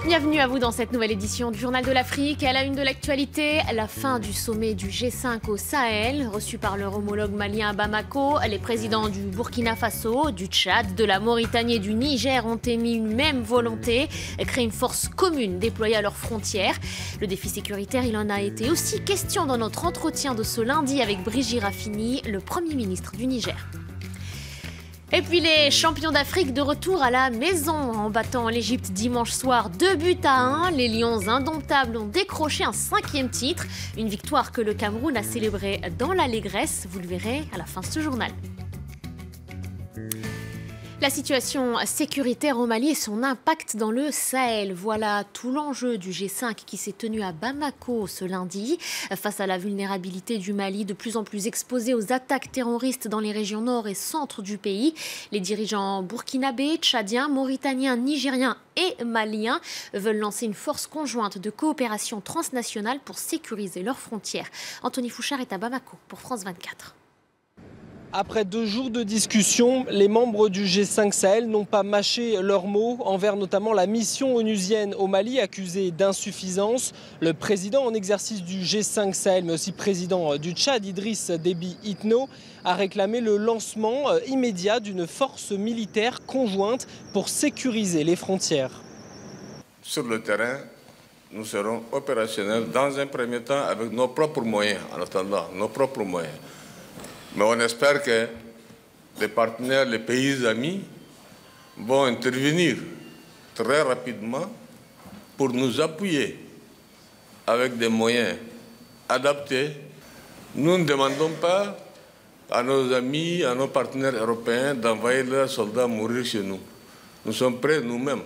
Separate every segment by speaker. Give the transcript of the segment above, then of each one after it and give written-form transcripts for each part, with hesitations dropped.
Speaker 1: Bienvenue à vous dans cette nouvelle édition du Journal de l'Afrique. À la une de l'actualité, la fin du sommet du G5 au Sahel. Reçu par leur homologue malien à Bamako, les présidents du Burkina Faso, du Tchad, de la Mauritanie et du Niger ont émis une même volonté, créer une force commune déployée à leurs frontières. Le défi sécuritaire, il en a été aussi question dans notre entretien de ce lundi avec Brigitte Raffini, le Premier ministre du Niger. Et puis les champions d'Afrique de retour à la maison en battant l'Égypte dimanche soir 2-1. Les Lions indomptables ont décroché un 5e titre. Une victoire que le Cameroun a célébrée dans l'allégresse. Vous le verrez à la fin de ce journal. La situation sécuritaire au Mali et son impact dans le Sahel. Voilà tout l'enjeu du G5 qui s'est tenu à Bamako ce lundi. Face à la vulnérabilité du Mali, de plus en plus exposé aux attaques terroristes dans les régions nord et centre du pays, les dirigeants burkinabés, tchadiens, mauritaniens, nigériens et maliens veulent lancer une force conjointe de coopération transnationale pour sécuriser leurs frontières. Anthony Fouchard est à Bamako pour France 24.
Speaker 2: Après 2 jours de discussion, les membres du G5 Sahel n'ont pas mâché leurs mots envers notamment la mission onusienne au Mali accusée d'insuffisance. Le président en exercice du G5 Sahel, mais aussi président du Tchad, Idriss Déby Itno, a réclamé le lancement immédiat d'une force militaire conjointe pour sécuriser les frontières.
Speaker 3: Sur le terrain, nous serons opérationnels dans un premier temps avec nos propres moyens, en attendant nos propres moyens. Mais on espère que les partenaires, les pays amis vont intervenir très rapidement pour nous appuyer avec des moyens adaptés. Nous ne demandons pas à nos amis, à nos partenaires européens d'envoyer leurs soldats mourir chez nous. Nous sommes prêts nous-mêmes,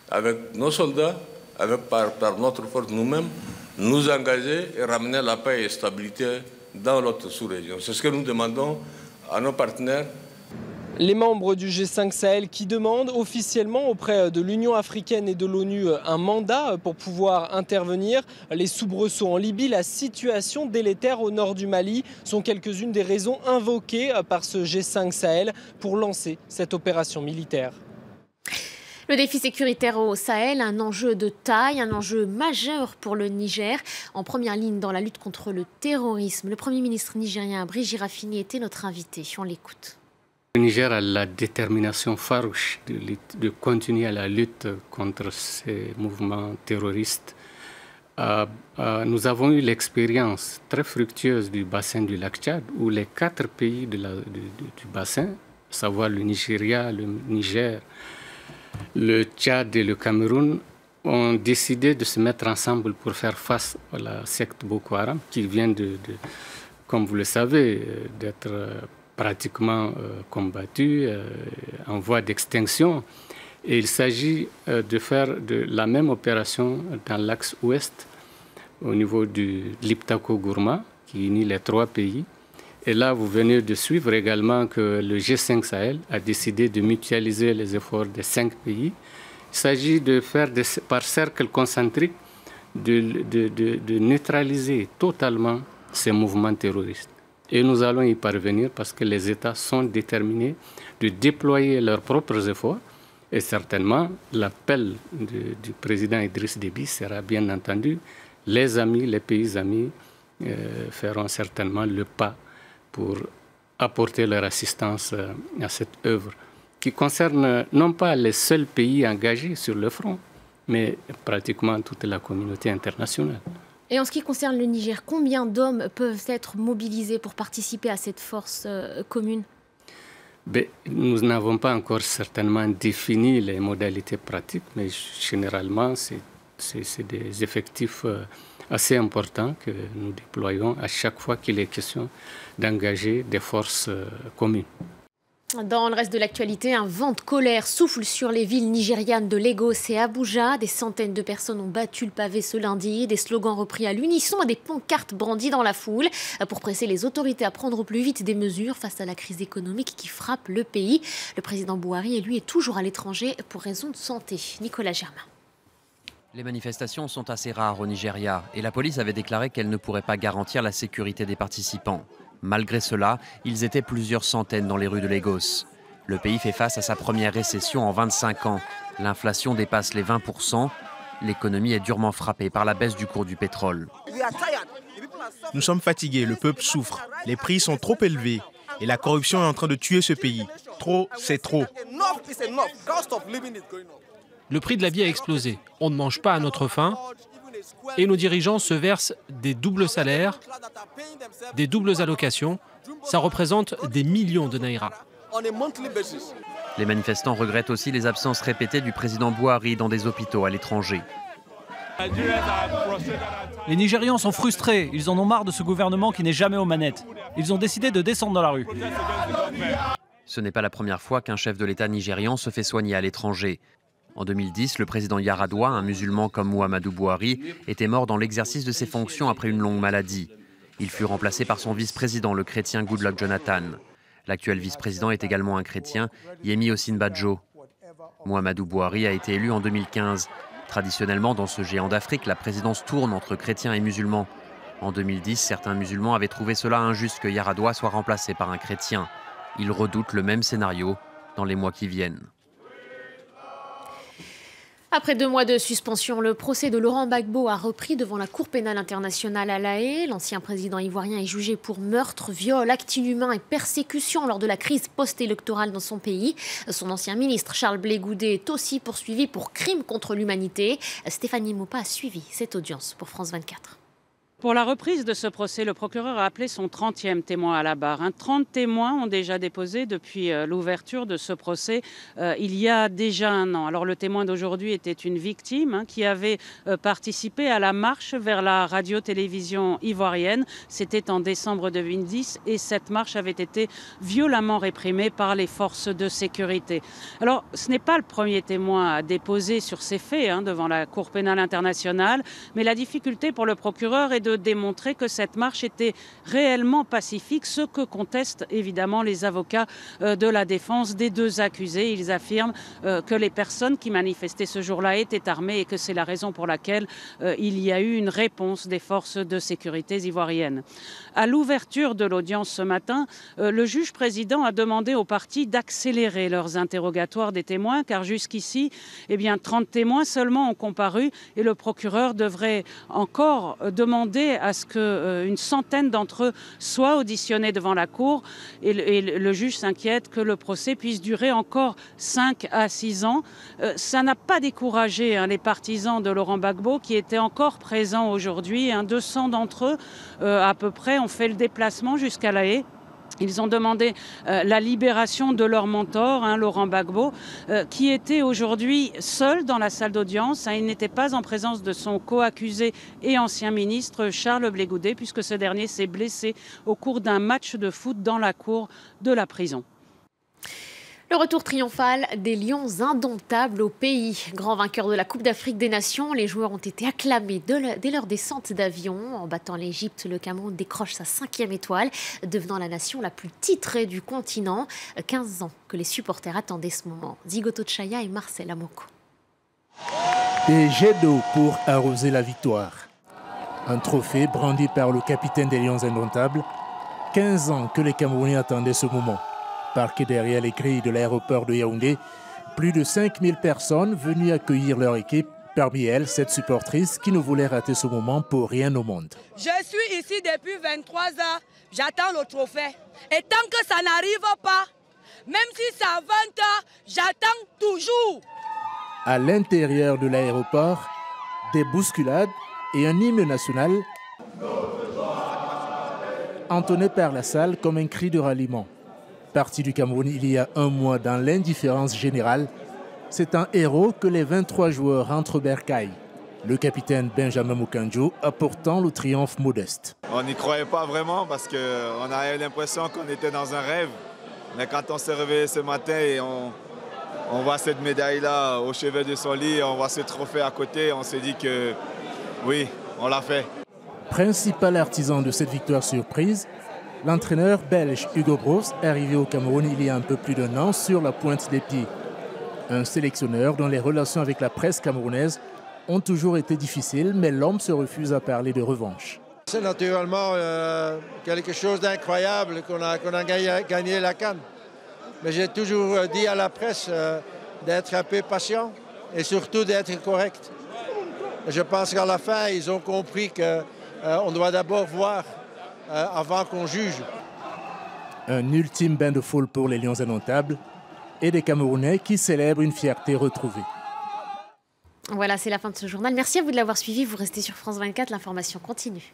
Speaker 3: avec nos soldats, par notre force nous-mêmes, nous engager et ramener la paix et la stabilité dans notre sous-région. C'est ce que nous demandons à nos partenaires.
Speaker 2: Les membres du G5 Sahel qui demandent officiellement auprès de l'Union africaine et de l'ONU un mandat pour pouvoir intervenir. Les soubresauts en Libye, la situation délétère au nord du Mali sont quelques-unes des raisons invoquées par ce G5 Sahel pour lancer cette opération militaire.
Speaker 1: Le défi sécuritaire au Sahel, un enjeu de taille, un enjeu majeur pour le Niger. En première ligne dans la lutte contre le terrorisme, le Premier ministre nigérien Brigitte Raffini était notre invité. On l'écoute.
Speaker 4: Le Niger a la détermination farouche de continuer la lutte contre ces mouvements terroristes. Nous avons eu l'expérience très fructueuse du bassin du lac Tchad, où les 4 pays du bassin, à savoir le Nigeria, le Niger, le Tchad et le Cameroun, ont décidé de se mettre ensemble pour faire face à la secte Boko Haram, qui vient comme vous le savez, d'être pratiquement combattue, en voie d'extinction. Et il s'agit de faire la même opération dans l'axe ouest, au niveau de l'Iptako-Gourma, qui unit les 3 pays. Et là, vous venez de suivre également que le G5 Sahel a décidé de mutualiser les efforts des 5 pays. Il s'agit de faire par cercle concentrique de neutraliser totalement ces mouvements terroristes. Et nous allons y parvenir parce que les États sont déterminés de déployer leurs propres efforts. Et certainement, l'appel du président Idriss Déby sera bien entendu. Les amis, les pays amis feront certainement le pas pour apporter leur assistance à cette œuvre qui concerne non pas les seuls pays engagés sur le front, mais pratiquement toute la communauté internationale.
Speaker 1: Et en ce qui concerne le Niger, combien d'hommes peuvent être mobilisés pour participer à cette force commune ?
Speaker 4: Nous n'avons pas encore certainement défini les modalités pratiques, mais généralement, c'est des effectifs assez important que nous déployons à chaque fois qu'il est question d'engager des forces communes.
Speaker 1: Dans le reste de l'actualité, un vent de colère souffle sur les villes nigérianes de Lagos et Abuja. Des centaines de personnes ont battu le pavé ce lundi. Des slogans repris à l'unisson et des pancartes brandies dans la foule pour presser les autorités à prendre au plus vite des mesures face à la crise économique qui frappe le pays. Le président Bouhari, lui, est toujours à l'étranger pour raison de santé. Nicolas Germain.
Speaker 5: Les manifestations sont assez rares au Nigeria et la police avait déclaré qu'elle ne pourrait pas garantir la sécurité des participants. Malgré cela, ils étaient plusieurs centaines dans les rues de Lagos. Le pays fait face à sa première récession en 25 ans. L'inflation dépasse les 20%. L'économie est durement frappée par la baisse du cours du pétrole.
Speaker 6: Nous sommes fatigués, le peuple souffre. Les prix sont trop élevés et la corruption est en train de tuer ce pays. Trop, c'est trop.
Speaker 7: Le prix de la vie a explosé. On ne mange pas à notre faim et nos dirigeants se versent des doubles salaires, des doubles allocations. Ça représente des millions de naira.
Speaker 5: Les manifestants regrettent aussi les absences répétées du président Buhari dans des hôpitaux à l'étranger.
Speaker 8: Les Nigérians sont frustrés. Ils en ont marre de ce gouvernement qui n'est jamais aux manettes. Ils ont décidé de descendre dans la rue.
Speaker 5: Ce n'est pas la première fois qu'un chef de l'État nigérian se fait soigner à l'étranger. En 2010, le président Yar'Adua, un musulman comme Muhammadu Buhari, était mort dans l'exercice de ses fonctions après une longue maladie. Il fut remplacé par son vice-président, le chrétien Goodluck Jonathan. L'actuel vice-président est également un chrétien, Yemi Osinbajo. Muhammadu Buhari a été élu en 2015. Traditionnellement, dans ce géant d'Afrique, la présidence tourne entre chrétiens et musulmans. En 2010, certains musulmans avaient trouvé cela injuste que Yar'Adua soit remplacé par un chrétien. Ils redoutent le même scénario dans les mois qui viennent.
Speaker 1: Après 2 mois de suspension, le procès de Laurent Gbagbo a repris devant la Cour pénale internationale à La Haye. L'ancien président ivoirien est jugé pour meurtre, viol, acte inhumain et persécution lors de la crise post-électorale dans son pays. Son ancien ministre Charles Blé Goudé est aussi poursuivi pour crime contre l'humanité. Stéphanie Maupas a suivi cette audience pour France 24.
Speaker 9: Pour la reprise de ce procès, le procureur a appelé son 30e témoin à la barre. 30 témoins ont déjà déposé depuis l'ouverture de ce procès il y a déjà 1 an. Alors le témoin d'aujourd'hui était une victime qui avait participé à la marche vers la radio-télévision ivoirienne. C'était en décembre 2010 et cette marche avait été violemment réprimée par les forces de sécurité. Alors ce n'est pas le premier témoin à déposer sur ces faits devant la Cour pénale internationale, mais la difficulté pour le procureur est de démontrer que cette marche était réellement pacifique, ce que contestent évidemment les avocats de la défense des 2 accusés. Ils affirment que les personnes qui manifestaient ce jour-là étaient armées et que c'est la raison pour laquelle il y a eu une réponse des forces de sécurité ivoiriennes. À l'ouverture de l'audience ce matin, le juge président a demandé aux parties d'accélérer leurs interrogatoires des témoins, car jusqu'ici, 30 témoins seulement ont comparu et le procureur devrait encore demander à ce qu'une centaine d'entre eux soient auditionnés devant la Cour. Et le juge s'inquiète que le procès puisse durer encore 5 à 6 ans. Ça n'a pas découragé les partisans de Laurent Gbagbo qui étaient encore présents aujourd'hui. 200 d'entre eux, à peu près, ont fait le déplacement jusqu'à La Haye. Ils ont demandé la libération de leur mentor, Laurent Gbagbo, qui était aujourd'hui seul dans la salle d'audience. Il n'était pas en présence de son co-accusé et ancien ministre Charles Blé Goudé, puisque ce dernier s'est blessé au cours d'un match de foot dans la cour de la prison.
Speaker 1: Le retour triomphal des Lions indomptables au pays. Grand vainqueur de la Coupe d'Afrique des Nations, les joueurs ont été acclamés dès leur descente d'avion. En battant l'Égypte, le Cameroun décroche sa 5e étoile, devenant la nation la plus titrée du continent. 15 ans que les supporters attendaient ce moment. Zigoto Tchaya et Marcel Amoko.
Speaker 10: Des jets d'eau pour arroser la victoire. Un trophée brandi par le capitaine des Lions indomptables. 15 ans que les Camerounais attendaient ce moment. Parqués derrière les grilles de l'aéroport de Yaoundé, plus de 5000 personnes venues accueillir leur équipe. Parmi elles, cette supportrice qui ne voulait rater ce moment pour rien au monde.
Speaker 11: Je suis ici depuis 23 ans, j'attends le trophée. Et tant que ça n'arrive pas, même si c'est à 20 ans, j'attends toujours.
Speaker 10: À l'intérieur de l'aéroport, des bousculades et un hymne national entonné par la salle comme un cri de ralliement. Parti du Cameroun il y a 1 mois dans l'indifférence générale, c'est un héros que les 23 joueurs rentrent au bercail. Le capitaine Benjamin Moukandjo a pourtant le triomphe modeste.
Speaker 12: On n'y croyait pas vraiment parce qu'on avait l'impression qu'on était dans un rêve. Mais quand on s'est réveillé ce matin et on voit cette médaille-là au chevet de son lit, on voit ce trophée à côté, on s'est dit que oui, on l'a fait.
Speaker 10: Principal artisan de cette victoire surprise, l'entraîneur belge Hugo Broos, arrivé au Cameroun il y a un peu plus d'1 an sur la pointe des pieds. Un sélectionneur dont les relations avec la presse camerounaise ont toujours été difficiles, mais l'homme se refuse à parler de revanche.
Speaker 13: C'est naturellement quelque chose d'incroyable qu'on a gagné la CAN. Mais j'ai toujours dit à la presse d'être un peu patient. et surtout d'être corrects. Je pense qu'à la fin, ils ont compris qu'on doit d'abord voir avant qu'on juge.
Speaker 10: Un ultime bain de foule pour les Lions indomptables et des Camerounais qui célèbrent une fierté retrouvée.
Speaker 1: Voilà, c'est la fin de ce journal. Merci à vous de l'avoir suivi. Vous restez sur France 24, l'information continue.